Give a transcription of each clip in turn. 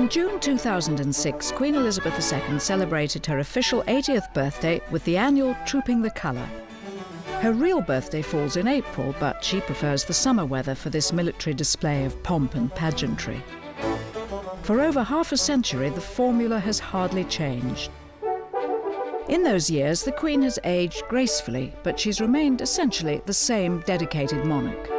In June 2006, Queen Elizabeth II celebrated her official 80th birthday with the annual Trooping the Colour. Her real birthday falls in April, but she prefers the summer weather for this military display of pomp and pageantry. For over half a century, the formula has hardly changed. In those years, the Queen has aged gracefully, but she's remained essentially the same dedicated monarch.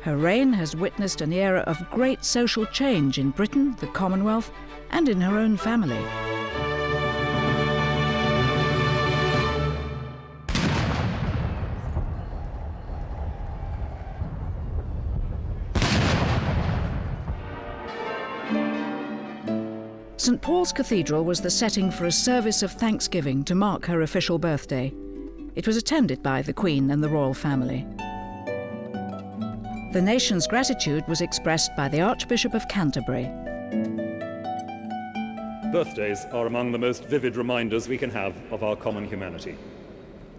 Her reign has witnessed an era of great social change in Britain, the Commonwealth, and in her own family. St. Paul's Cathedral was the setting for a service of thanksgiving to mark her official birthday. It was attended by the Queen and the royal family. The nation's gratitude was expressed by the Archbishop of Canterbury. Birthdays are among the most vivid reminders we can have of our common humanity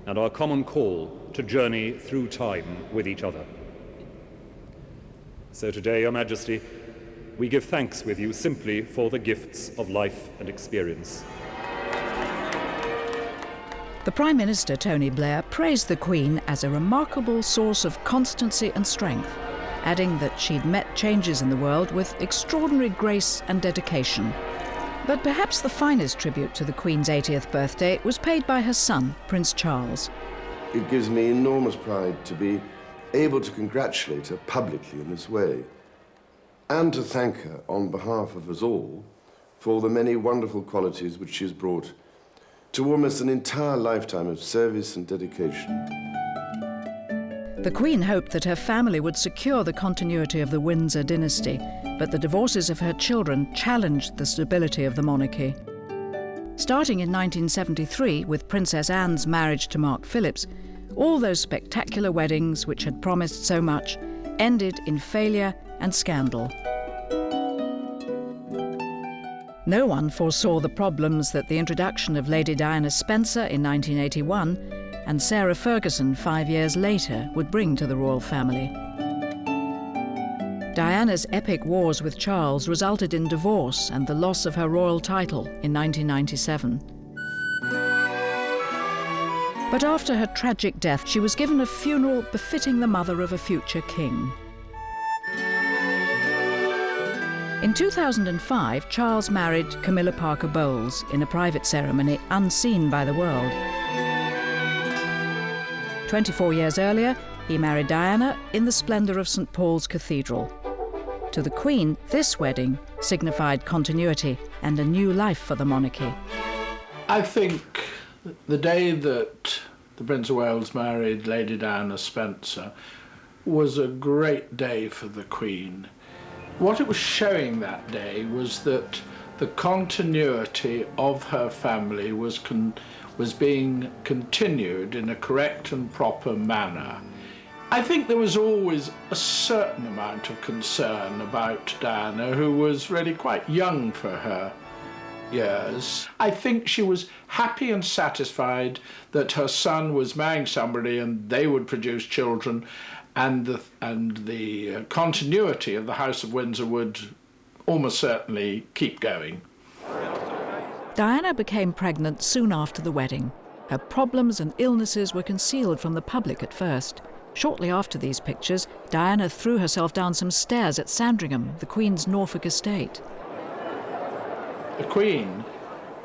and our common call to journey through time with each other. So today, Your Majesty, we give thanks with you simply for the gifts of life and experience. The Prime Minister, Tony Blair, praised the Queen as a remarkable source of constancy and strength, adding that she'd met changes in the world with extraordinary grace and dedication. But perhaps the finest tribute to the Queen's 80th birthday was paid by her son, Prince Charles. It gives me enormous pride to be able to congratulate her publicly in this way, and to thank her on behalf of us all for the many wonderful qualities which she has brought to almost an entire lifetime of service and dedication. The Queen hoped that her family would secure the continuity of the Windsor dynasty, but the divorces of her children challenged the stability of the monarchy. Starting in 1973 with Princess Anne's marriage to Mark Phillips, all those spectacular weddings which had promised so much ended in failure and scandal. No one foresaw the problems that the introduction of Lady Diana Spencer in 1981 and Sarah Ferguson 5 years later would bring to the royal family. Diana's epic wars with Charles resulted in divorce and the loss of her royal title in 1997. But after her tragic death, she was given a funeral befitting the mother of a future king. In 2005, Charles married Camilla Parker Bowles in a private ceremony unseen by the world. 24 years earlier, he married Diana in the splendour of St. Paul's Cathedral. To the Queen, this wedding signified continuity and a new life for the monarchy. I think the day that the Prince of Wales married Lady Diana Spencer was a great day for the Queen. What it was showing that day was that the continuity of her family was being continued in a correct and proper manner. I think there was always a certain amount of concern about Diana, who was really quite young for her years. I think she was happy and satisfied that her son was marrying somebody and they would produce children, and the continuity of the House of Windsor would almost certainly keep going. Diana became pregnant soon after the wedding. Her problems and illnesses were concealed from the public at first. Shortly after these pictures, Diana threw herself down some stairs at Sandringham, the Queen's Norfolk estate. The Queen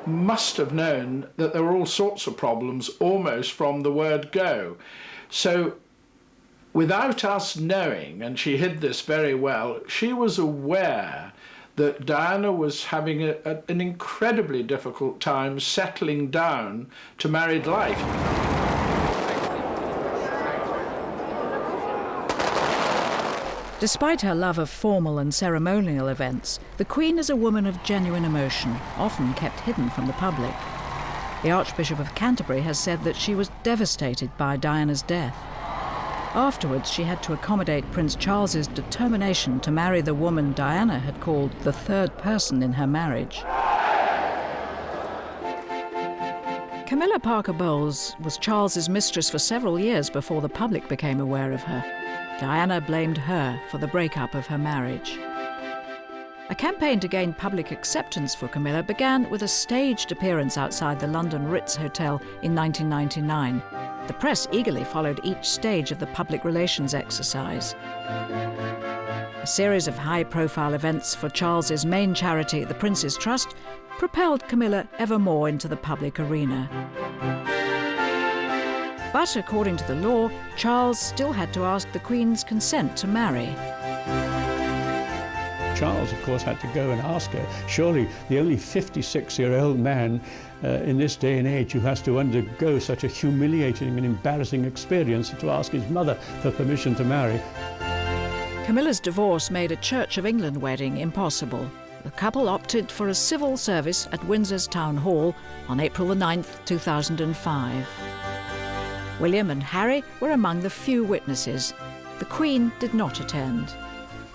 must have known that there were all sorts of problems almost from the word go. So without us knowing, and she hid this very well, she was aware that Diana was having an incredibly difficult time settling down to married life. Despite her love of formal and ceremonial events, the Queen is a woman of genuine emotion, often kept hidden from the public. The Archbishop of Canterbury has said that she was devastated by Diana's death. Afterwards, she had to accommodate Prince Charles's determination to marry the woman Diana had called the third person in her marriage. Camilla Parker Bowles was Charles's mistress for several years before the public became aware of her. Diana blamed her for the breakup of her marriage. A campaign to gain public acceptance for Camilla began with a staged appearance outside the London Ritz Hotel in 1999. The press eagerly followed each stage of the public relations exercise. A series of high-profile events for Charles's main charity, the Prince's Trust, propelled Camilla ever more into the public arena. But according to the law, Charles still had to ask the Queen's consent to marry. Charles, of course, had to go and ask her. Surely the only 56-year-old man in this day and age who has to undergo such a humiliating and embarrassing experience to ask his mother for permission to marry. Camilla's divorce made a Church of England wedding impossible. The couple opted for a civil service at Windsor's Town Hall on April the 9th, 2005. William and Harry were among the few witnesses. The Queen did not attend.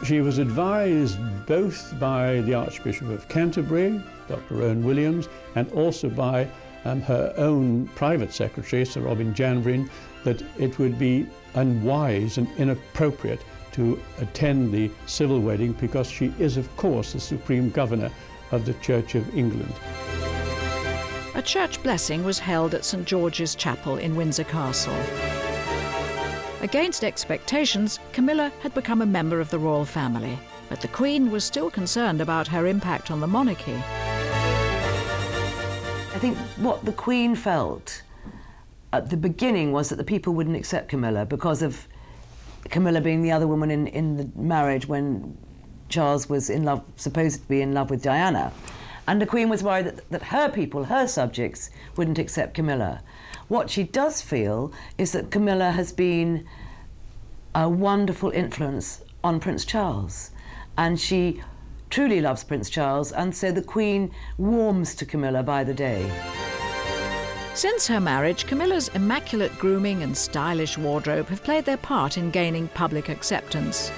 She was advised both by the Archbishop of Canterbury, Dr. Owen Williams, and also by her own private secretary, Sir Robin Janvrin, that it would be unwise and inappropriate to attend the civil wedding because she is, of course, the Supreme Governor of the Church of England. A church blessing was held at St George's Chapel in Windsor Castle. Against expectations, Camilla had become a member of the royal family, but the Queen was still concerned about her impact on the monarchy. I think what the Queen felt at the beginning was that the people wouldn't accept Camilla because of Camilla being the other woman in the marriage when Charles was in love, supposed to be in love with Diana. And the Queen was worried that her people, her subjects, wouldn't accept Camilla. What she does feel is that Camilla has been a wonderful influence on Prince Charles, and she truly loves Prince Charles, and so the Queen warms to Camilla by the day. Since her marriage, Camilla's immaculate grooming and stylish wardrobe have played their part in gaining public acceptance.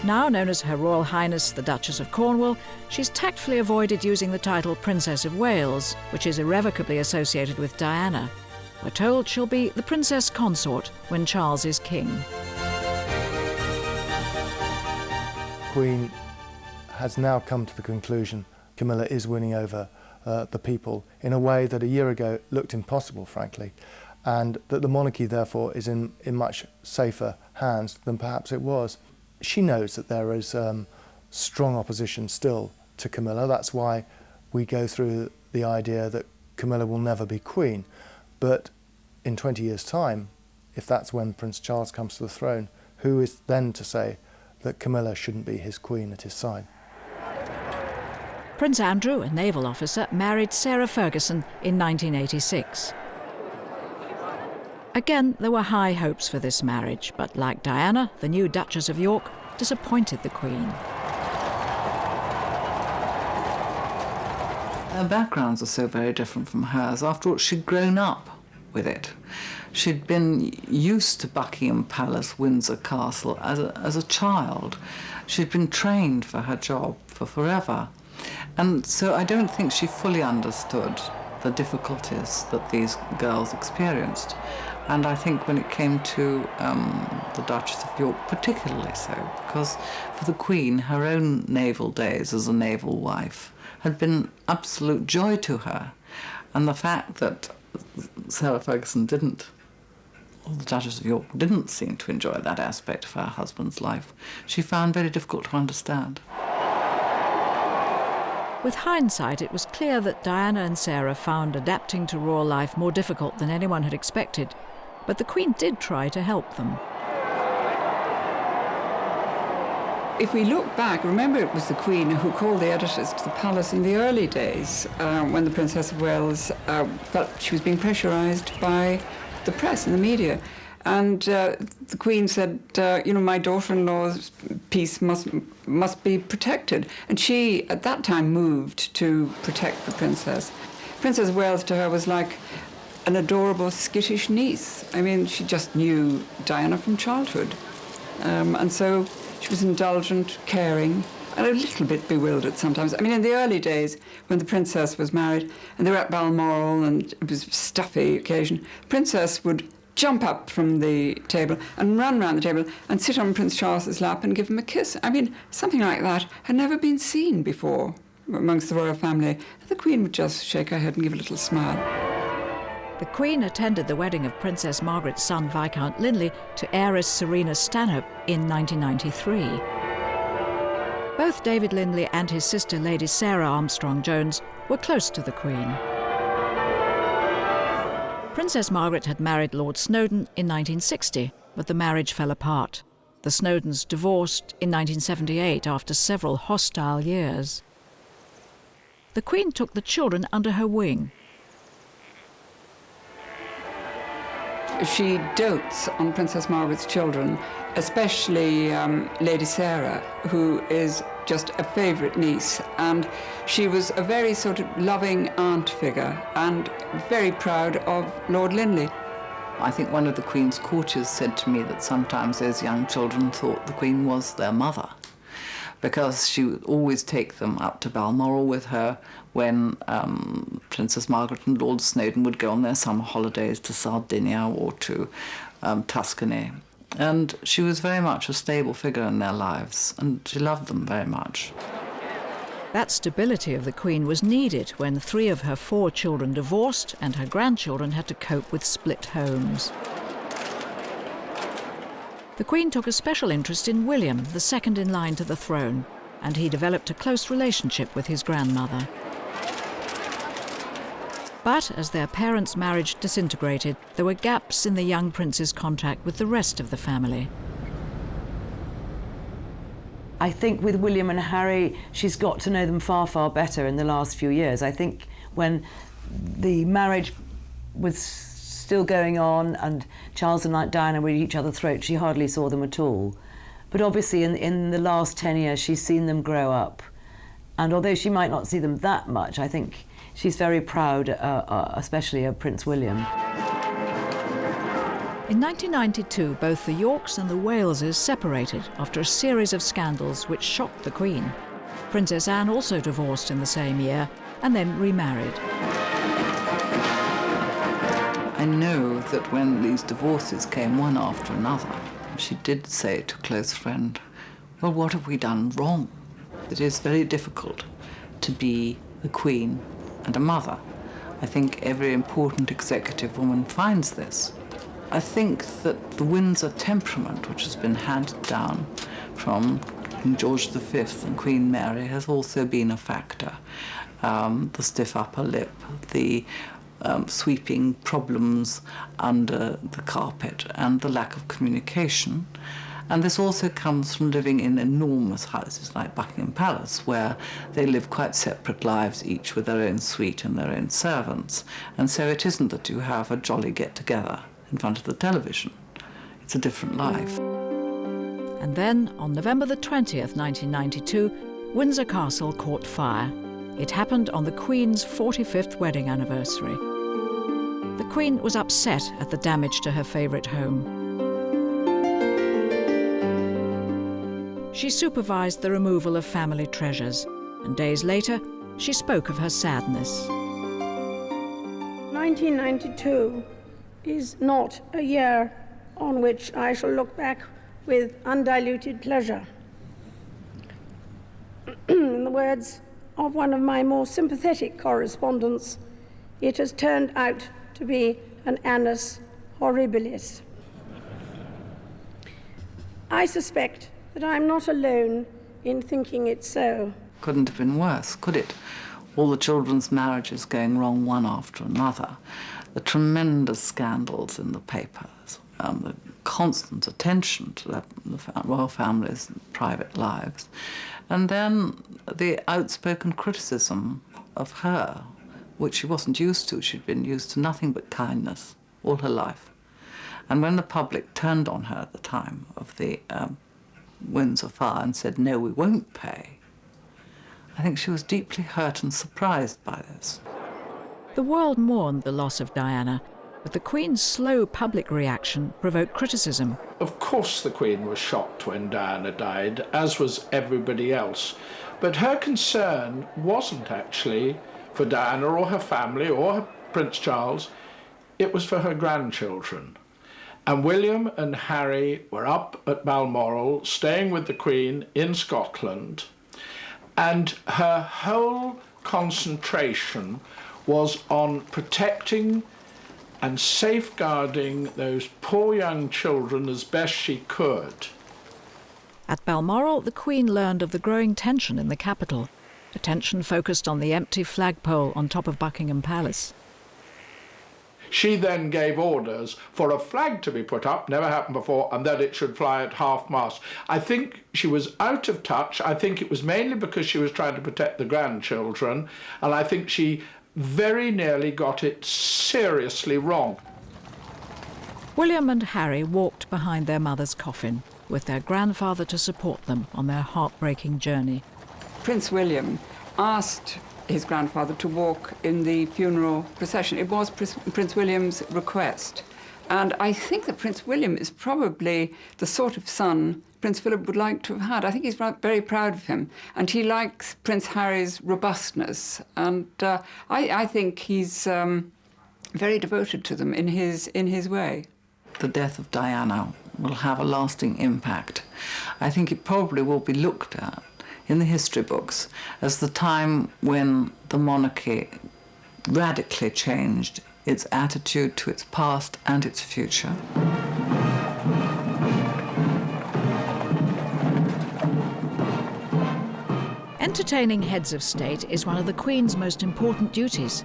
Now known as Her Royal Highness the Duchess of Cornwall, she's tactfully avoided using the title Princess of Wales, which is irrevocably associated with Diana. We're told she'll be the Princess Consort when Charles is king. Queen has now come to the conclusion Camilla is winning over the people in a way that a year ago looked impossible, frankly, and that the monarchy, therefore, is in much safer hands than perhaps it was. She knows that there is strong opposition still to Camilla. That's why we go through the idea that Camilla will never be queen. But in 20 years' time, if that's when Prince Charles comes to the throne, who is then to say that Camilla shouldn't be his queen at his side? Prince Andrew, a naval officer, married Sarah Ferguson in 1986. Again, there were high hopes for this marriage, but like Diana, the new Duchess of York disappointed the Queen. Her backgrounds are so very different from hers. After all, she'd grown up with it. She'd been used to Buckingham Palace, Windsor Castle as a child. She'd been trained for her job for forever. And so I don't think she fully understood the difficulties that these girls experienced. And I think when it came to the Duchess of York, particularly so, because for the Queen, her own naval days as a naval wife had been absolute joy to her. And the fact that Sarah Ferguson didn't, or the Duchess of York didn't seem to enjoy that aspect of her husband's life, she found very difficult to understand. With hindsight, it was clear that Diana and Sarah found adapting to royal life more difficult than anyone had expected, but the Queen did try to help them. If we look back, remember it was the Queen who called the editors to the palace in the early days when the Princess of Wales felt she was being pressurised by the press and the media. And the Queen said, my daughter-in-law's peace must be protected. And she, at that time, moved to protect the princess. Princess of Wales to her was like an adorable, skittish niece. I mean, she just knew Diana from childhood. And so she was indulgent, caring, and a little bit bewildered sometimes. I mean, in the early days, when the princess was married, and they were at Balmoral, and it was a stuffy occasion, the princess would jump up from the table and run round the table and sit on Prince Charles's lap and give him a kiss. I mean, something like that had never been seen before amongst the royal family. The Queen would just shake her head and give a little smile. The Queen attended the wedding of Princess Margaret's son, Viscount Linley, to heiress Serena Stanhope in 1993. Both David Linley and his sister, Lady Sarah Armstrong-Jones, were close to the Queen. Princess Margaret had married Lord Snowdon in 1960, but the marriage fell apart. The Snowdons divorced in 1978 after several hostile years. The Queen took the children under her wing. She dotes on Princess Margaret's children, especially Lady Sarah, who is just a favourite niece, and she was a very sort of loving aunt figure and very proud of Lord Linley. I think one of the Queen's courtiers said to me that sometimes those young children thought the Queen was their mother, because she would always take them up to Balmoral with her when Princess Margaret and Lord Snowdon would go on their summer holidays to Sardinia or to Tuscany. And she was very much a stable figure in their lives, and she loved them very much. That stability of the Queen was needed when 3 of her 4 children divorced and her grandchildren had to cope with split homes. The Queen took a special interest in William, the second in line to the throne, and he developed a close relationship with his grandmother. But as their parents' marriage disintegrated, there were gaps in the young prince's contact with the rest of the family. I think with William and Harry, she's got to know them far, far better in the last few years. I think when the marriage was still going on and Charles and Diana were at each other's throats, she hardly saw them at all. But obviously in the last 10 years, she's seen them grow up. And although she might not see them that much, I think she's very proud, especially of Prince William. In 1992, both the Yorks and the Waleses separated after a series of scandals which shocked the Queen. Princess Anne also divorced in the same year and then remarried. I know that when these divorces came one after another, she did say to a close friend, well, what have we done wrong? It is very difficult to be the Queen and a mother. I think every important executive woman finds this. I think that the Windsor temperament, which has been handed down from King George V and Queen Mary, has also been a factor. The stiff upper lip, the sweeping problems under the carpet, and the lack of communication. And this also comes from living in enormous houses like Buckingham Palace, where they live quite separate lives, each with their own suite and their own servants. And so it isn't that you have a jolly get-together in front of the television. It's a different life. And then, on November the 20th, 1992, Windsor Castle caught fire. It happened on the Queen's 45th wedding anniversary. The Queen was upset at the damage to her favourite home. She supervised the removal of family treasures, and days later, she spoke of her sadness. 1992 is not a year on which I shall look back with undiluted pleasure. In the words of one of my more sympathetic correspondents, it has turned out to be an annus horribilis. I suspect that I'm not alone in thinking it so. Couldn't have been worse, could it? All the children's marriages going wrong one after another, the tremendous scandals in the papers, the constant attention to the royal family's private lives, and then the outspoken criticism of her, which she wasn't used to. She'd been used to nothing but kindness all her life. And when the public turned on her at the time of the Windsor fire and said, no, we won't pay, I think she was deeply hurt and surprised by this. The world mourned the loss of Diana, but the Queen's slow public reaction provoked criticism. Of course the Queen was shocked when Diana died, as was everybody else. But her concern wasn't actually for Diana or her family or Prince Charles. It was for her grandchildren. And William and Harry were up at Balmoral, staying with the Queen in Scotland, and her whole concentration was on protecting and safeguarding those poor young children as best she could. At Balmoral, the Queen learned of the growing tension in the capital. Attention focused on the empty flagpole on top of Buckingham Palace. She then gave orders for a flag to be put up, never happened before, and that it should fly at half-mast. I think she was out of touch. I think it was mainly because she was trying to protect the grandchildren, and I think she very nearly got it seriously wrong. William and Harry walked behind their mother's coffin, with their grandfather to support them on their heartbreaking journey. Prince William asked his grandfather to walk in the funeral procession. It was Prince William's request. And I think that Prince William is probably the sort of son Prince Philip would like to have had. I think he's very proud of him. And he likes Prince Harry's robustness. And I think he's very devoted to them in his way. The death of Diana will have a lasting impact. I think it probably will be looked at in the history books as the time when the monarchy radically changed its attitude to its past and its future. Entertaining heads of state is one of the Queen's most important duties.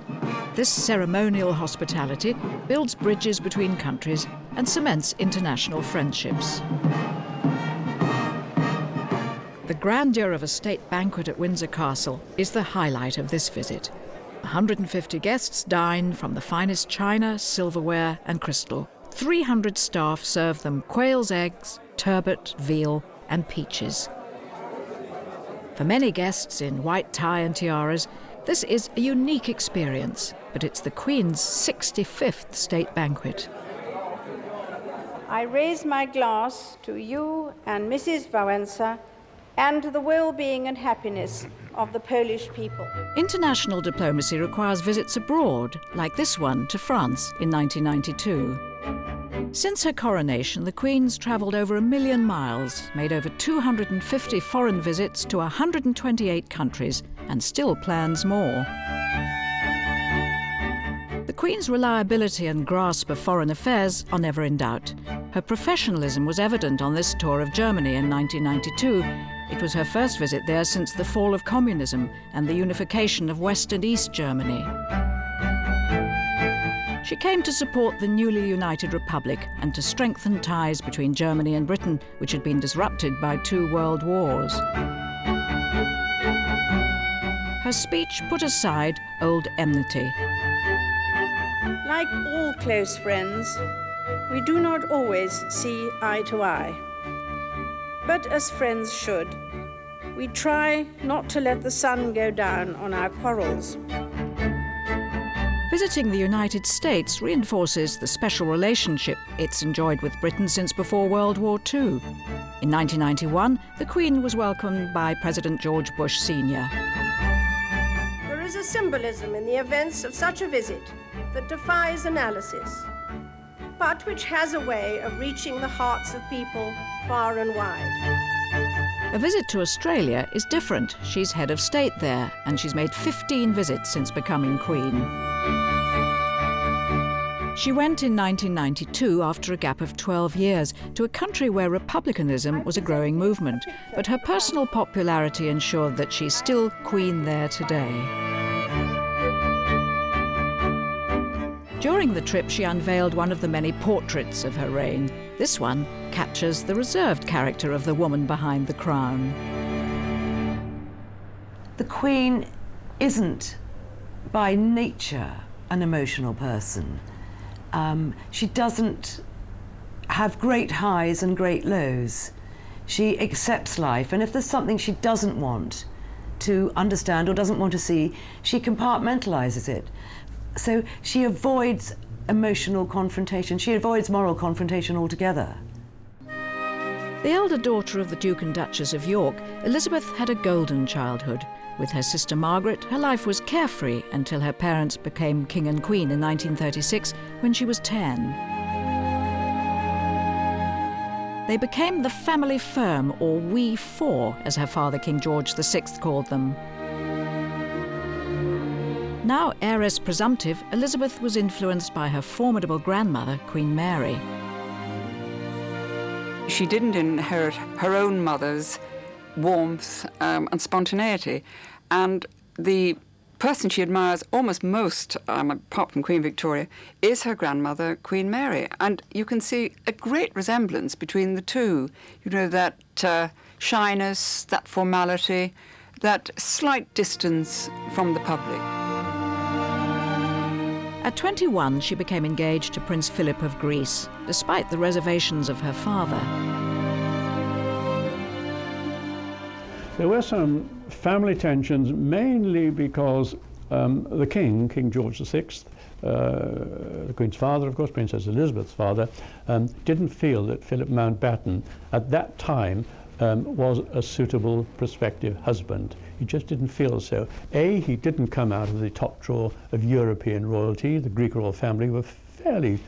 This ceremonial hospitality builds bridges between countries and cements international friendships. The grandeur of a state banquet at Windsor Castle is the highlight of this visit. 150 guests dine from the finest china, silverware and crystal. 300 staff serve them quail's eggs, turbot, veal and peaches. For many guests in white tie and tiaras, this is a unique experience, but it's the Queen's 65th state banquet. I raise my glass to you and Mrs. Wałęsa and to the well-being and happiness of the Polish people. International diplomacy requires visits abroad, like this one to France in 1992. Since her coronation, the Queen's travelled over 1 million miles, made over 250 foreign visits to 128 countries, and still plans more. The Queen's reliability and grasp of foreign affairs are never in doubt. Her professionalism was evident on this tour of Germany in 1992. It was her first visit there since the fall of communism and the unification of West and East Germany. She came to support the newly united republic and to strengthen ties between Germany and Britain, which had been disrupted by 2 world wars. Her speech put aside old enmity. Like all close friends, we do not always see eye to eye. But as friends should, we try not to let the sun go down on our quarrels. Visiting the United States reinforces the special relationship it's enjoyed with Britain since before World War II. In 1991, the Queen was welcomed by President George Bush Sr. There is a symbolism in the events of such a visit that defies analysis, but which has a way of reaching the hearts of people far and wide. A visit to Australia is different. She's head of state there, and she's made 15 visits since becoming Queen. She went in 1992, after a gap of 12 years, to a country where republicanism was a growing movement, but her personal popularity ensured that she's still Queen there today. During the trip, she unveiled one of the many portraits of her reign. This one captures the reserved character of the woman behind the crown. The Queen isn't, by nature, an emotional person. She doesn't have great highs and great lows. She accepts life, and if there's something she doesn't want to understand or doesn't want to see, she compartmentalizes it. So she avoids emotional confrontation. She avoids moral confrontation altogether. The elder daughter of the Duke and Duchess of York, Elizabeth had a golden childhood. With her sister Margaret, her life was carefree until her parents became King and Queen in 1936, when she was 10. They became the family firm, or We Four, as her father King George VI called them. Now heiress presumptive, Elizabeth was influenced by her formidable grandmother, Queen Mary. She didn't inherit her own mother's warmth and spontaneity, and the person she admires almost most, apart from Queen Victoria, is her grandmother, Queen Mary. And you can see a great resemblance between the two. You know, that shyness, that formality, that slight distance from the public. At 21, she became engaged to Prince Philip of Greece, despite the reservations of her father. There were some family tensions, mainly because the king, King George VI, the Queen's father, of course, Princess Elizabeth's father, didn't feel that Philip Mountbatten at that time was a suitable prospective husband. He just didn't feel so. He didn't come out of the top drawer of European royalty. The Greek royal family were fairly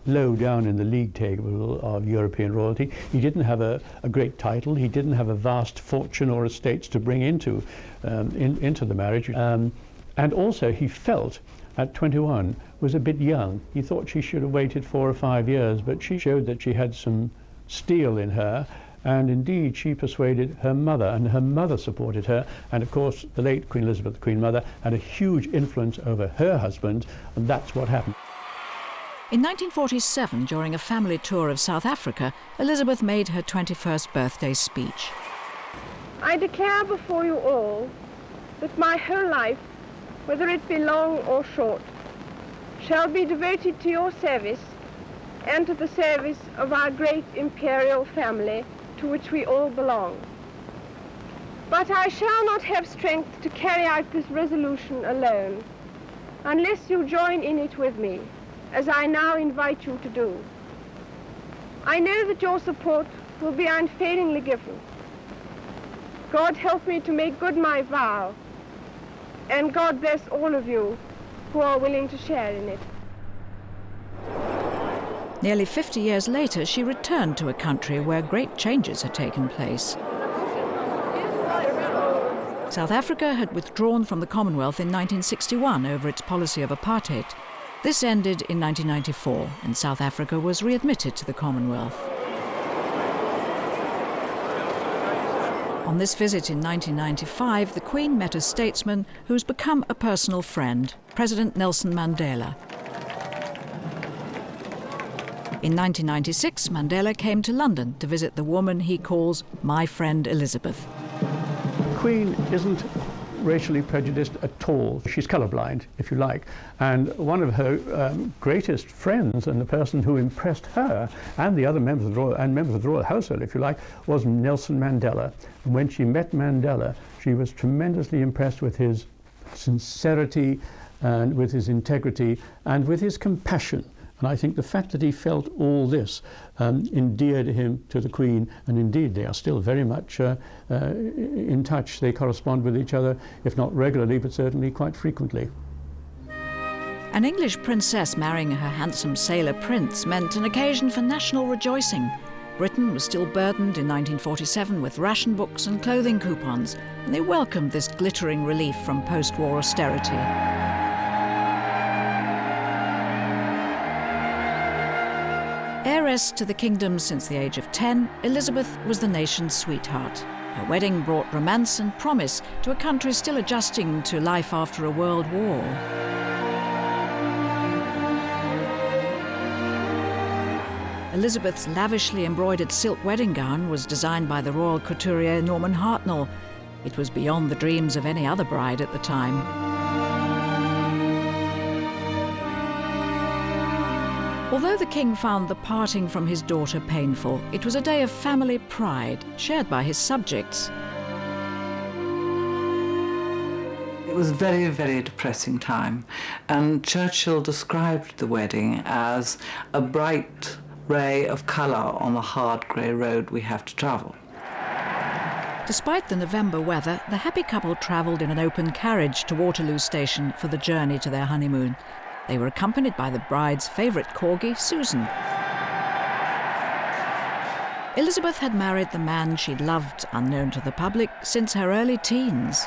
low down in the league table of European royalty. He didn't have a great title. He didn't have a vast fortune or estates to bring into the marriage. And also he felt at 21 was a bit young. He thought she should have waited 4 or 5 years, but she showed that she had some steel in her. And indeed, she persuaded her mother, and her mother supported her. And of course, the late Queen Elizabeth, the Queen Mother, had a huge influence over her husband, and that's what happened. In 1947, during a family tour of South Africa, Elizabeth made her 21st birthday speech. I declare before you all that my whole life, whether it be long or short, shall be devoted to your service and to the service of our great imperial family, to which we all belong. But I shall not have strength to carry out this resolution alone, unless you join in it with me, as I now invite you to do. I know that your support will be unfailingly given. God help me to make good my vow, and God bless all of you who are willing to share in it. Nearly 50 years later, she returned to a country where great changes had taken place. South Africa had withdrawn from the Commonwealth in 1961 over its policy of apartheid. This ended in 1994, and South Africa was readmitted to the Commonwealth. On this visit in 1995, the Queen met a statesman who's become a personal friend, President Nelson Mandela. In 1996, Mandela came to London to visit the woman he calls my friend Elizabeth. The Queen isn't racially prejudiced at all. She's colourblind, if you like. And one of her greatest friends, and the person who impressed her and the other members of the royal household, if you like, was Nelson Mandela. And when she met Mandela, she was tremendously impressed with his sincerity and with his integrity and with his compassion. And I think the fact that he felt all this endeared him to the Queen, and indeed they are still very much in touch. They correspond with each other, if not regularly, but certainly quite frequently. An English princess marrying her handsome sailor prince meant an occasion for national rejoicing. Britain was still burdened in 1947 with ration books and clothing coupons, and they welcomed this glittering relief from post-war austerity. Heiress to the kingdom since the age of 10, Elizabeth was the nation's sweetheart. Her wedding brought romance and promise to a country still adjusting to life after a world war. Elizabeth's lavishly embroidered silk wedding gown was designed by the royal couturier Norman Hartnell. It was beyond the dreams of any other bride at the time. Although the king found the parting from his daughter painful, it was a day of family pride shared by his subjects. It was a very, very depressing time, and Churchill described the wedding as a bright ray of colour on the hard grey road we have to travel. Despite the November weather, the happy couple travelled in an open carriage to Waterloo Station for the journey to their honeymoon. They were accompanied by the bride's favourite corgi, Susan. Elizabeth had married the man she'd loved, unknown to the public, since her early teens.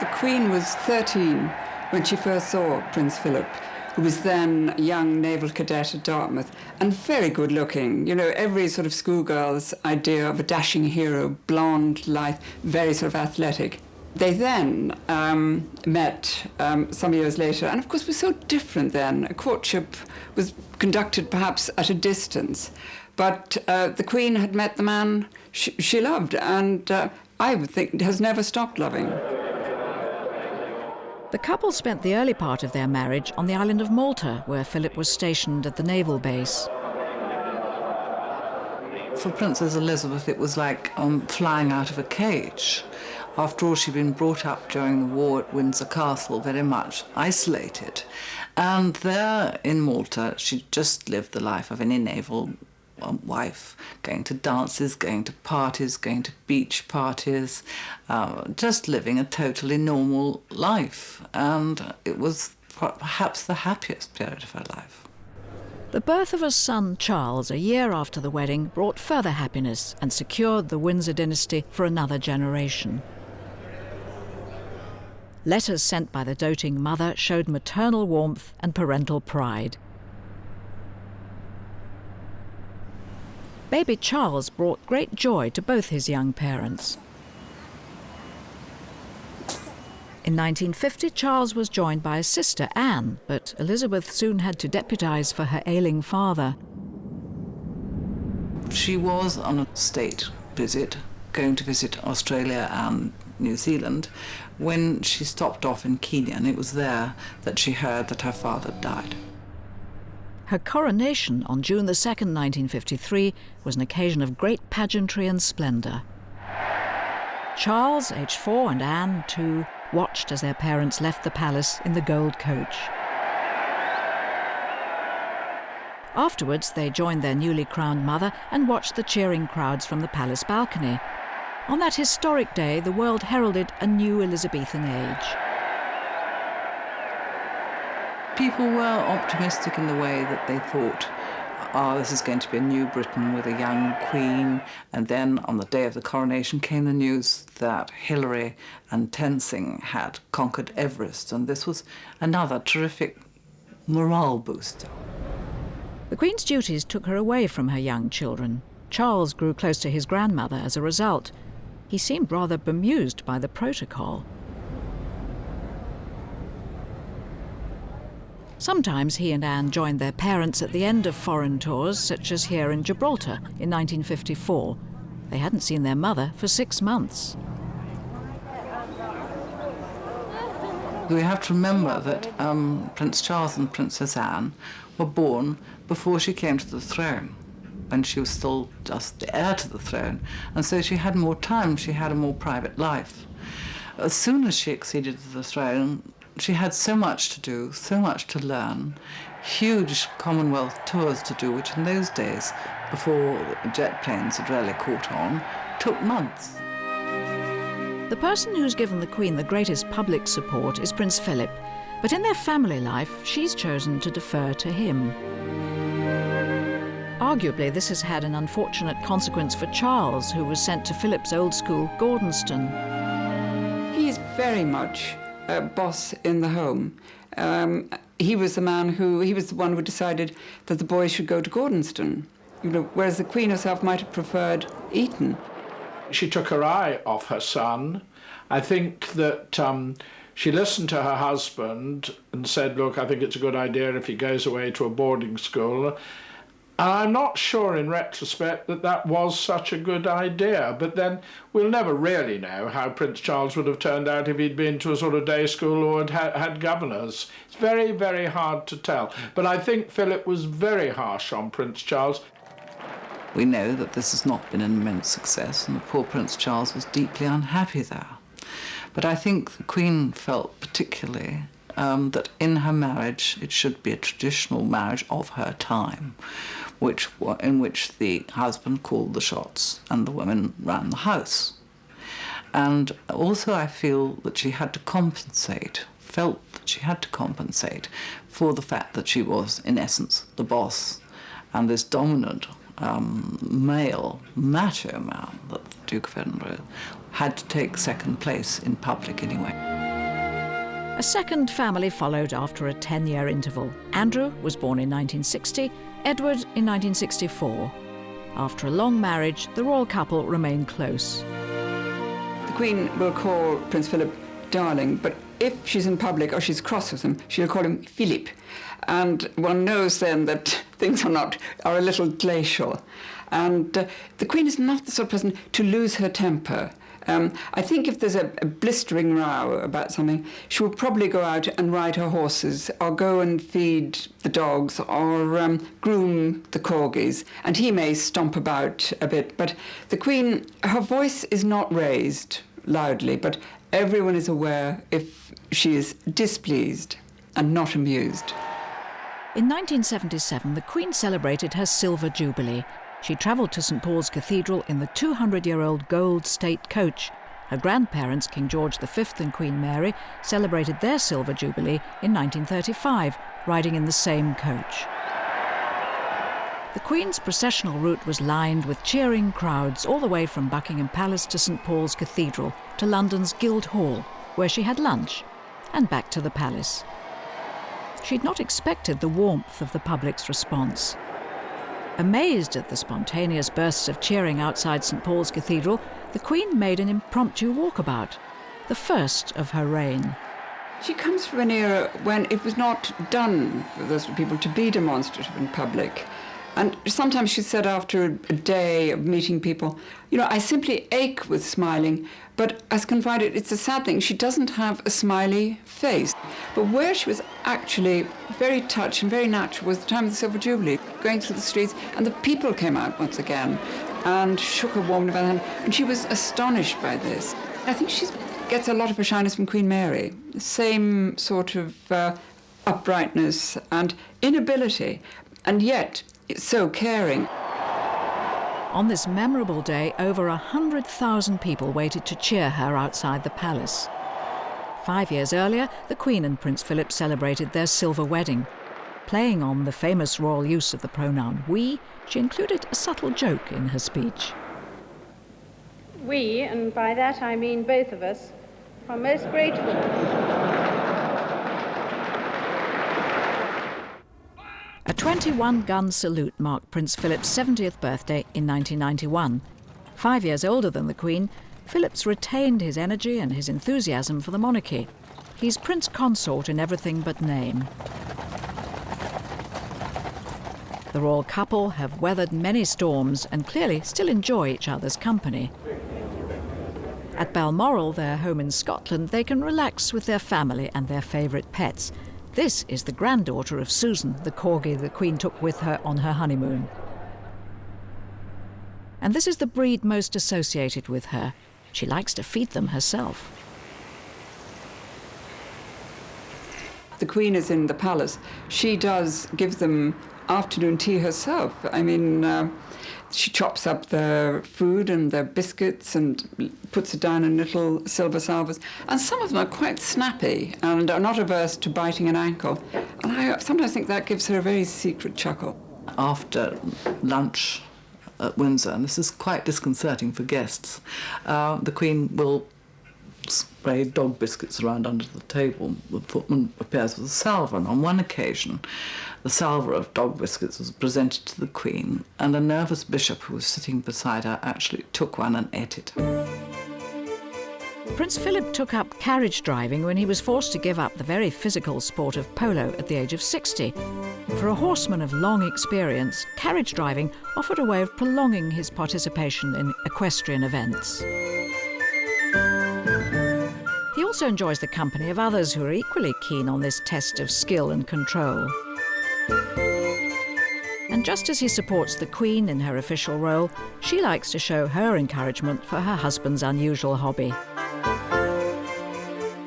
The Queen was 13 when she first saw Prince Philip, who was then a young naval cadet at Dartmouth, and very good looking. You know, every sort of schoolgirl's idea of a dashing hero, blonde, lithe, very sort of athletic. They then met some years later, and of course was so different then. A courtship was conducted perhaps at a distance, but the Queen had met the man she loved, and I would think has never stopped loving. The couple spent the early part of their marriage on the island of Malta, where Philip was stationed at the naval base. For Princess Elizabeth, it was like flying out of a cage. After all, she'd been brought up during the war at Windsor Castle, very much isolated. And there in Malta, she just lived the life of any naval wife, going to dances, going to parties, going to beach parties, just living a totally normal life. And it was perhaps the happiest period of her life. The birth of a son, Charles, a year after the wedding, brought further happiness and secured the Windsor dynasty for another generation. Letters sent by the doting mother showed maternal warmth and parental pride. Baby Charles brought great joy to both his young parents. In 1950, Charles was joined by a sister, Anne, but Elizabeth soon had to deputise for her ailing father. She was on a state visit, going to visit Australia and New Zealand, when she stopped off in Keenan. It was there that she heard that her father died. Her coronation on June the 2nd, 1953, was an occasion of great pageantry and splendour. Charles, aged 4, and Anne, 2, watched as their parents left the palace in the gold coach. Afterwards, they joined their newly crowned mother and watched the cheering crowds from the palace balcony. On that historic day, the world heralded a new Elizabethan age. People were optimistic in the way that they thought, this is going to be a new Britain with a young queen. And then on the day of the coronation came the news that Hillary and Tenzing had conquered Everest, and this was another terrific morale booster. The Queen's duties took her away from her young children. Charles grew close to his grandmother as a result. He seemed rather bemused by the protocol. Sometimes he and Anne joined their parents at the end of foreign tours, such as here in Gibraltar in 1954. They hadn't seen their mother for 6 months. We have to remember that Prince Charles and Princess Anne were born before she came to the throne, when she was still just the heir to the throne, and so she had more time, she had a more private life. As soon as she acceded to the throne, she had so much to do, so much to learn, huge Commonwealth tours to do, which in those days, before jet planes had really caught on, took months. The person who's given the Queen the greatest public support is Prince Philip, but in their family life, she's chosen to defer to him. Arguably, this has had an unfortunate consequence for Charles, who was sent to Philip's old school, Gordonston. He's very much a boss in the home. He was the one who decided that the boys should go to Gordonston, whereas the Queen herself might have preferred Eton. She took her eye off her son. I think that she listened to her husband and said, look, I think it's a good idea if he goes away to a boarding school. And I'm not sure in retrospect that that was such a good idea, but then we'll never really know how Prince Charles would have turned out if he'd been to a sort of day school or had governors. It's very, very hard to tell. But I think Philip was very harsh on Prince Charles. We know that this has not been an immense success, and the poor Prince Charles was deeply unhappy there. But I think the Queen felt particularly that in her marriage it should be a traditional marriage of her time, in which the husband called the shots and the women ran the house. And also I feel that she had to felt that she had to compensate for the fact that she was, in essence, the boss, and this dominant male, macho man, that the Duke of Edinburgh had to take second place in public anyway. A second family followed after a 10-year interval. Andrew was born in 1960, Edward in 1964. After a long marriage, the royal couple remained close. The Queen will call Prince Philip darling, but if she's in public or she's cross with him, she'll call him Philippe. And one knows then that things are a little glacial. And the Queen is not the sort of person to lose her temper. I think if there's a blistering row about something, she will probably go out and ride her horses or go and feed the dogs or groom the corgis, and he may stomp about a bit. But the Queen, her voice is not raised loudly, but everyone is aware if she is displeased and not amused. In 1977, the Queen celebrated her Silver Jubilee. She travelled to St Paul's Cathedral in the 200-year-old gold state coach. Her grandparents, King George V and Queen Mary, celebrated their Silver Jubilee in 1935, riding in the same coach. The Queen's processional route was lined with cheering crowds all the way from Buckingham Palace to St Paul's Cathedral to London's Guildhall, where she had lunch, and back to the palace. She'd not expected the warmth of the public's response. Amazed at the spontaneous bursts of cheering outside St Paul's Cathedral, the Queen made an impromptu walkabout, the first of her reign. She comes from an era when it was not done for those people to be demonstrative in public. And sometimes she said after a day of meeting people, I simply ache with smiling, but as can find it, it's a sad thing. She doesn't have a smiley face. But where she was actually very touched and very natural was the time of the Silver Jubilee, going through the streets, and the people came out once again and shook her warmly by the hand, and she was astonished by this. I think she gets a lot of her shyness from Queen Mary, the same sort of uprightness and inability, and yet so caring. On this memorable day, over 100,000 people waited to cheer her outside the palace. 5 years earlier, the Queen and Prince Philip celebrated their silver wedding. Playing on the famous royal use of the pronoun we, she included a subtle joke in her speech. We, and by that I mean both of us, are most grateful. A 21-gun salute marked Prince Philip's 70th birthday in 1991. 5 years older than the Queen, Philip's retained his energy and his enthusiasm for the monarchy. He's Prince Consort in everything but name. The royal couple have weathered many storms and clearly still enjoy each other's company. At Balmoral, their home in Scotland, they can relax with their family and their favourite pets. This is the granddaughter of Susan, the corgi the Queen took with her on her honeymoon. And this is the breed most associated with her. She likes to feed them herself. The Queen is in the palace. She does give them afternoon tea herself. I mean, she chops up their food and their biscuits and puts it down in little silver salvers. And some of them are quite snappy and are not averse to biting an ankle. And I sometimes think that gives her a very secret chuckle. After lunch at Windsor, and this is quite disconcerting for guests, the Queen will spray dog biscuits around under the table. The footman appears with a salver, and on one occasion the salver of dog biscuits was presented to the Queen, and a nervous bishop who was sitting beside her actually took one and ate it. Prince Philip took up carriage driving when he was forced to give up the very physical sport of polo at the age of 60. For a horseman of long experience, carriage driving offered a way of prolonging his participation in equestrian events. He also enjoys the company of others who are equally keen on this test of skill and control. And just as he supports the Queen in her official role, she likes to show her encouragement for her husband's unusual hobby.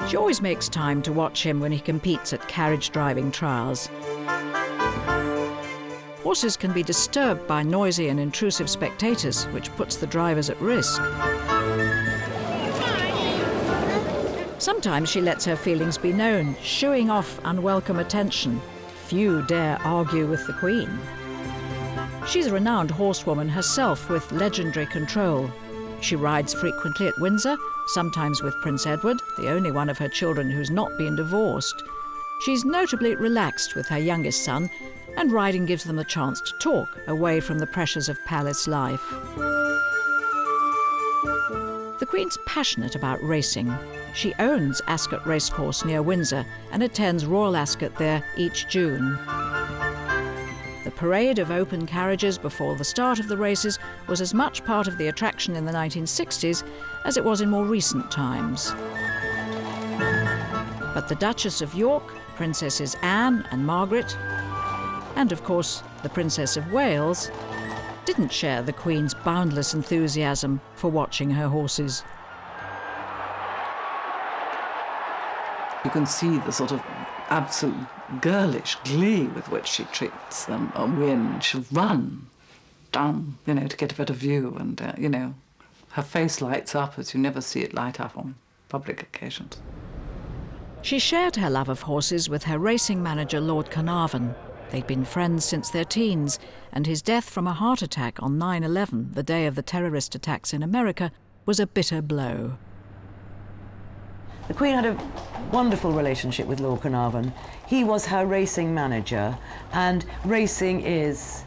She always makes time to watch him when he competes at carriage driving trials. Horses can be disturbed by noisy and intrusive spectators, which puts the drivers at risk. Sometimes she lets her feelings be known, shooing off unwelcome attention. Few dare argue with the Queen. She's a renowned horsewoman herself with legendary control. She rides frequently at Windsor, sometimes with Prince Edward, the only one of her children who's not been divorced. She's notably relaxed with her youngest son, and riding gives them a chance to talk away from the pressures of palace life. The Queen's passionate about racing. She owns Ascot Racecourse near Windsor and attends Royal Ascot there each June. The parade of open carriages before the start of the races was as much part of the attraction in the 1960s as it was in more recent times. But the Duchess of York, Princesses Anne and Margaret, and of course the Princess of Wales, didn't share the Queen's boundless enthusiasm for watching her horses. You can see the sort of absolute girlish glee with which she treats them. A win, she'll run down, to get a better view, and, her face lights up as you never see it light up on public occasions. She shared her love of horses with her racing manager, Lord Carnarvon. They'd been friends since their teens, and his death from a heart attack on 9/11, the day of the terrorist attacks in America, was a bitter blow. The Queen had a wonderful relationship with Lord Carnarvon. He was her racing manager, and racing is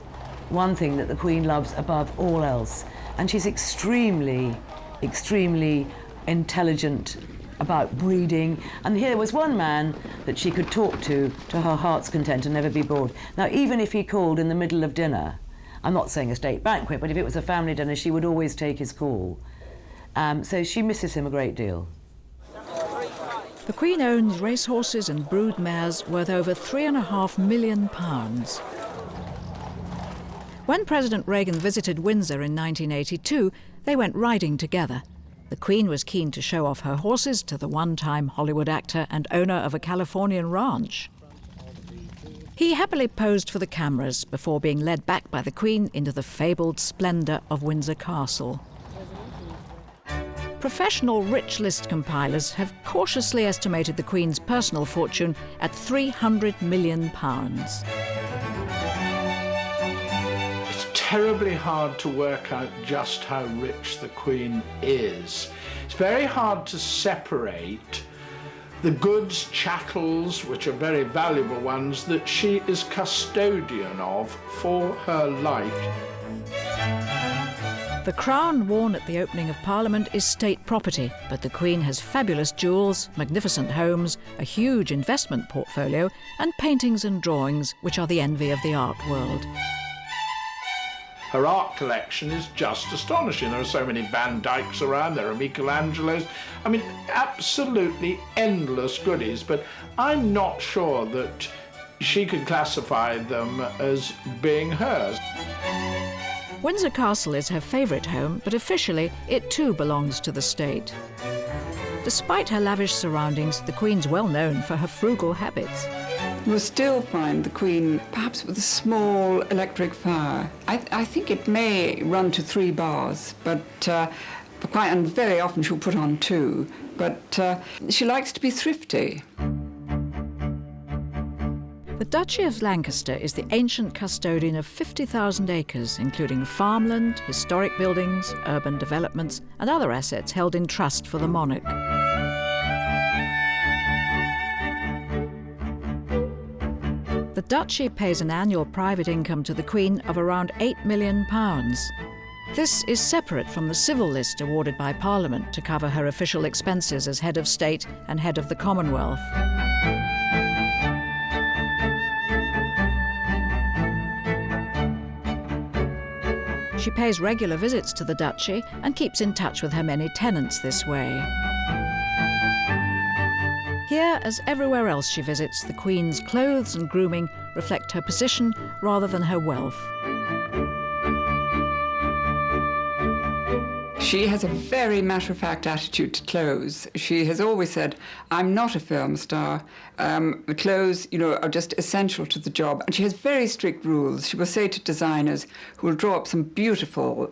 one thing that the Queen loves above all else. And she's extremely, extremely intelligent about breeding. And here was one man that she could talk to her heart's content and never be bored. Now, even if he called in the middle of dinner, I'm not saying a state banquet, but if it was a family dinner, she would always take his call. So she misses him a great deal. The Queen owns racehorses and brood mares worth over £3.5 million. When President Reagan visited Windsor in 1982, they went riding together. The Queen was keen to show off her horses to the one-time Hollywood actor and owner of a Californian ranch. He happily posed for the cameras before being led back by the Queen into the fabled splendour of Windsor Castle. Professional rich list compilers have cautiously estimated the Queen's personal fortune at £300 million. It's terribly hard to work out just how rich the Queen is. It's very hard to separate the goods, chattels, which are very valuable ones, that she is custodian of for her life. The crown worn at the opening of Parliament is state property, but the Queen has fabulous jewels, magnificent homes, a huge investment portfolio, and paintings and drawings which are the envy of the art world. Her art collection is just astonishing. There are so many Van Dycks around, there are Michelangelos. I mean, absolutely endless goodies, but I'm not sure that she could classify them as being hers. Windsor Castle is her favourite home, but officially it too belongs to the state. Despite her lavish surroundings, the Queen's well known for her frugal habits. You will still find the Queen perhaps with a small electric fire. I think it may run to 3 bars, but and very often she'll put on 2. But she likes to be thrifty. The Duchy of Lancaster is the ancient custodian of 50,000 acres, including farmland, historic buildings, urban developments, and other assets held in trust for the monarch. The Duchy pays an annual private income to the Queen of around £8 million. This is separate from the civil list awarded by Parliament to cover her official expenses as head of state and head of the Commonwealth. She pays regular visits to the Duchy and keeps in touch with her many tenants this way. Here, as everywhere else she visits, the Queen's clothes and grooming reflect her position rather than her wealth. She has a very matter-of-fact attitude to clothes. She has always said, I'm not a film star. The clothes, are just essential to the job. And she has very strict rules. She will say to designers who will draw up some beautiful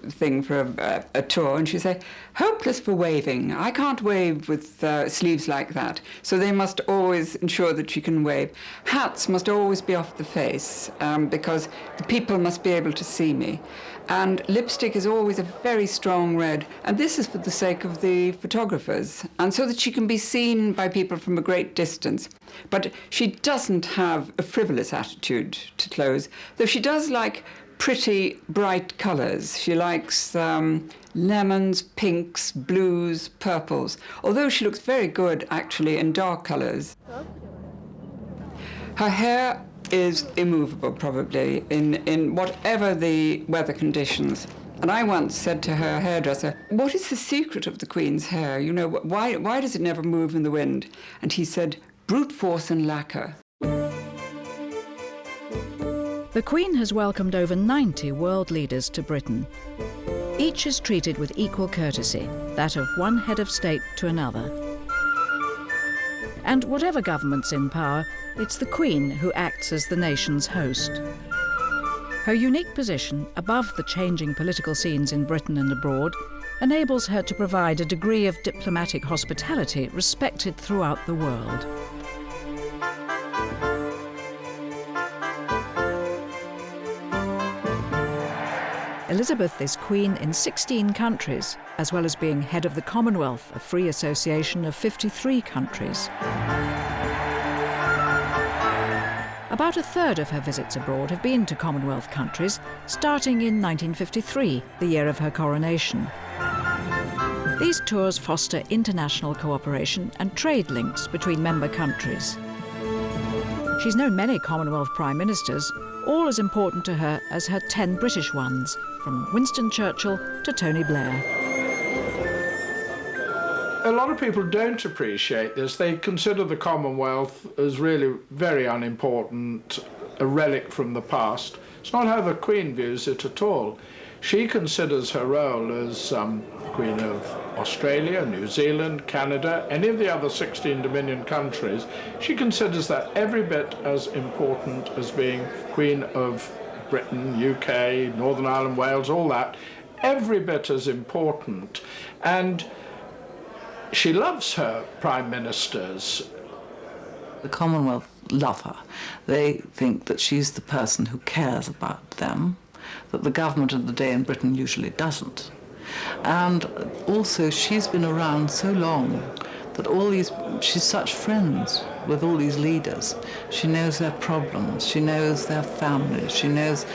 thing for a tour, and she'll say, hopeless for waving. I can't wave with sleeves like that. So they must always ensure that she can wave. Hats must always be off the face because the people must be able to see me. And lipstick is always a very strong red, and this is for the sake of the photographers, and so that she can be seen by people from a great distance. But she doesn't have a frivolous attitude to clothes, though she does like pretty, bright colours. She likes lemons, pinks, blues, purples, although she looks very good, actually, in dark colours. Her hair is immovable, probably, in whatever the weather conditions. And I once said to her hairdresser, what is the secret of the Queen's hair? Why does it never move in the wind? And he said, brute force and lacquer. The Queen has welcomed over 90 world leaders to Britain. Each is treated with equal courtesy, that of one head of state to another. And whatever government's in power, it's the Queen who acts as the nation's host. Her unique position above the changing political scenes in Britain and abroad enables her to provide a degree of diplomatic hospitality respected throughout the world. Elizabeth is Queen in 16 countries, as well as being head of the Commonwealth, a free association of 53 countries. About a third of her visits abroad have been to Commonwealth countries, starting in 1953, the year of her coronation. These tours foster international cooperation and trade links between member countries. She's known many Commonwealth Prime Ministers, all as important to her as her 10 British ones, from Winston Churchill to Tony Blair. A lot of people don't appreciate this. They consider the Commonwealth as really very unimportant, a relic from the past. It's not how the Queen views it at all. She considers her role as Queen of Australia, New Zealand, Canada, any of the other 16 Dominion countries. She considers that every bit as important as being Queen of Britain, UK, Northern Ireland, Wales, all that. Every bit as important. And she loves her prime ministers. The Commonwealth love her. They think that she's the person who cares about them, that the government of the day in Britain usually doesn't. And also she's been around so long that she's such friends with all these leaders. She knows their problems, she knows their families, she knows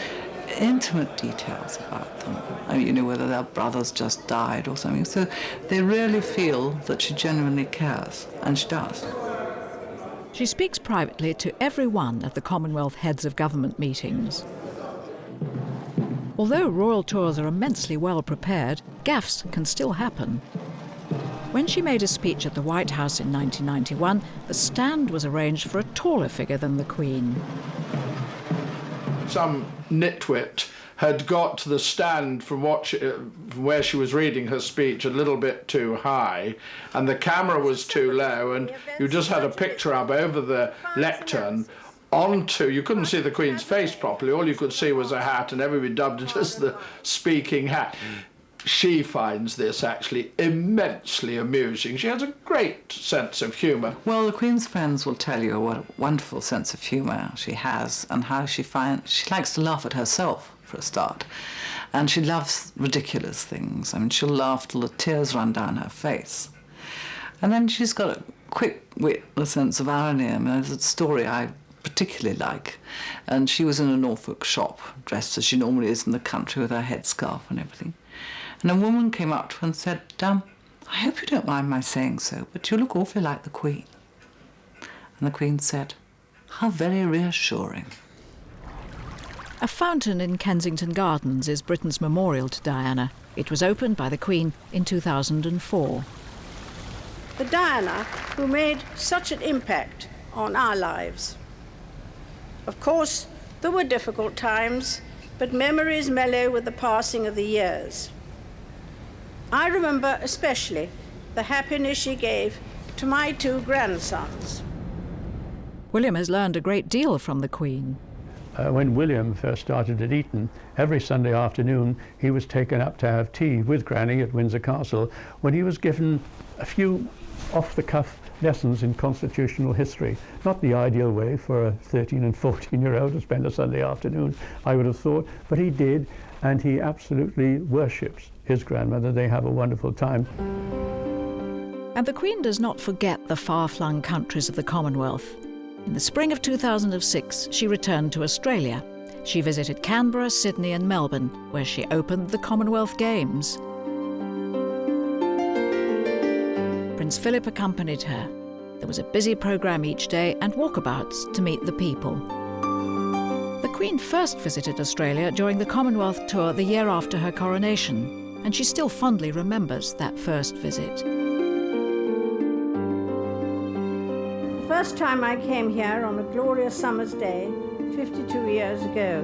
intimate details about them. I mean, whether their brothers just died or something. So they really feel that she genuinely cares, and she does. She speaks privately to every one of the Commonwealth heads of government meetings. Although royal tours are immensely well prepared, gaffes can still happen. When she made a speech at the White House in 1991, the stand was arranged for a taller figure than the Queen. Some nitwit had got the stand from where she was reading her speech a little bit too high, and the camera was too low, and you just had a picture up over the lectern you couldn't see the Queen's face properly, all you could see was a hat, and everybody dubbed it as the speaking hat. She finds this actually immensely amusing. She has a great sense of humour. Well, the Queen's friends will tell you what a wonderful sense of humour she has, and how she likes to laugh at herself, for a start. And she loves ridiculous things. I mean, she'll laugh till the tears run down her face. And then she's got a quick wit, a sense of irony. I mean, there's a story I particularly like. And she was in a Norfolk shop, dressed as she normally is in the country with her headscarf and everything. And a woman came up to her and said, I hope you don't mind my saying so, but you look awfully like the Queen. And the Queen said, how very reassuring. A fountain in Kensington Gardens is Britain's memorial to Diana. It was opened by the Queen in 2004. The Diana who made such an impact on our lives. Of course, there were difficult times, but memories mellow with the passing of the years. I remember especially the happiness she gave to my 2 grandsons. William has learned a great deal from the Queen. When William first started at Eton, every Sunday afternoon he was taken up to have tea with Granny at Windsor Castle, when he was given a few off-the-cuff lessons in constitutional history. Not the ideal way for a 13 and 14-year-old to spend a Sunday afternoon, I would have thought, but he did, and he absolutely worships his grandmother. They have a wonderful time. And the Queen does not forget the far-flung countries of the Commonwealth. In the spring of 2006, she returned to Australia. She visited Canberra, Sydney and Melbourne, where she opened the Commonwealth Games. Prince Philip accompanied her. There was a busy programme each day and walkabouts to meet the people. The Queen first visited Australia during the Commonwealth tour the year after her coronation, and she still fondly remembers that first visit. The first time I came here on a glorious summer's day, 52 years ago,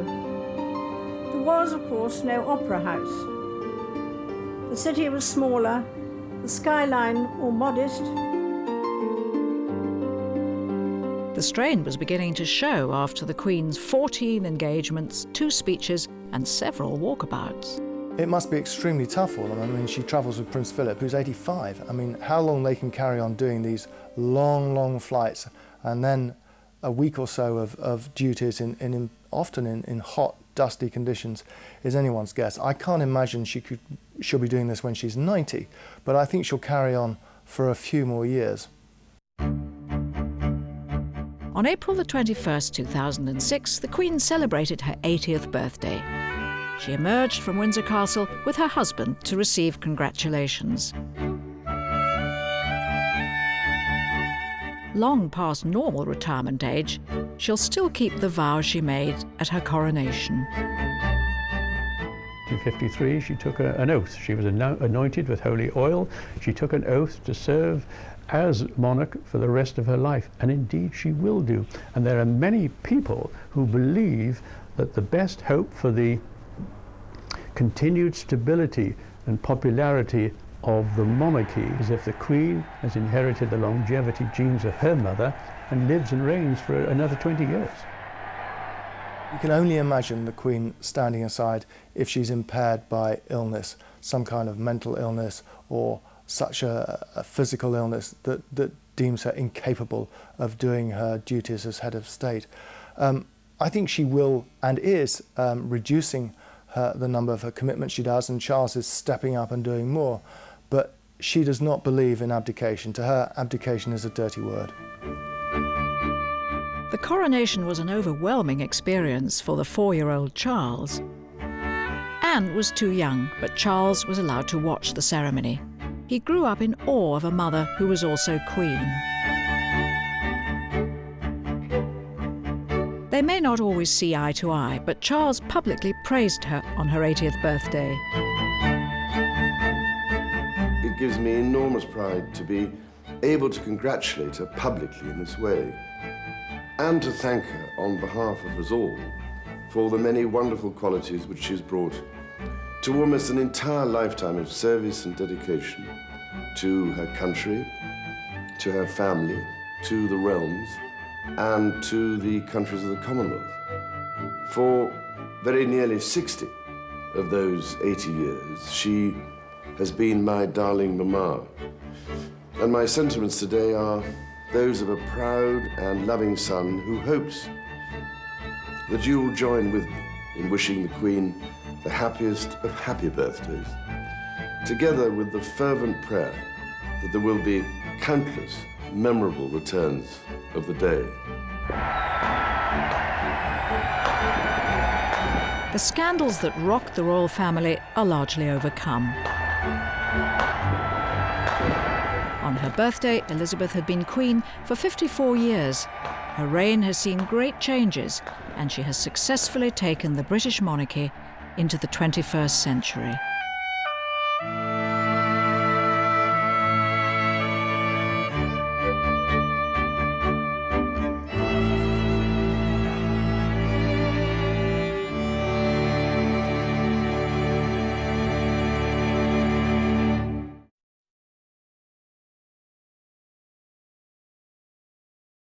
there was, of course, no opera house. The city was smaller, the skyline more modest. The strain was beginning to show after the Queen's 14 engagements, 2 speeches and several walkabouts. It must be extremely tough for them. I mean, she travels with Prince Philip, who's 85. I mean, how long they can carry on doing these long, long flights, and then a week or so of duties often in hot, dusty conditions is anyone's guess. I can't imagine she'll be doing this when she's 90, but I think she'll carry on for a few more years. On April the 21st, 2006, the Queen celebrated her 80th birthday. She emerged from Windsor Castle with her husband to receive congratulations. Long past normal retirement age, she'll still keep the vow she made at her coronation. In 1953, she took an oath. She was anointed with holy oil. She took an oath to serve as monarch for the rest of her life, and indeed she will do. And there are many people who believe that the best hope for the continued stability and popularity of the monarchy is if the Queen has inherited the longevity genes of her mother and lives and reigns for another 20 years. You can only imagine the Queen standing aside if she's impaired by illness, some kind of mental illness or such a physical illness that deems her incapable of doing her duties as head of state. I think she will and is reducing the number of her commitments she does, and Charles is stepping up and doing more. But she does not believe in abdication. To her, abdication is a dirty word. The coronation was an overwhelming experience for the 4-year-old Charles. Anne was too young, but Charles was allowed to watch the ceremony. He grew up in awe of a mother who was also Queen. They may not always see eye to eye, but Charles publicly praised her on her 80th birthday. It gives me enormous pride to be able to congratulate her publicly in this way, and to thank her on behalf of us all for the many wonderful qualities which she's brought to almost an entire lifetime of service and dedication to her country, to her family, to the realms, and to the countries of the Commonwealth. For very nearly 60 of those 80 years, she has been my darling mamma. And my sentiments today are those of a proud and loving son who hopes that you will join with me in wishing the Queen the happiest of happy birthdays, together with the fervent prayer that there will be countless memorable returns of the day. The scandals that rocked the royal family are largely overcome. On her birthday, Elizabeth had been Queen for 54 years. Her reign has seen great changes, and she has successfully taken the British monarchy into the 21st century.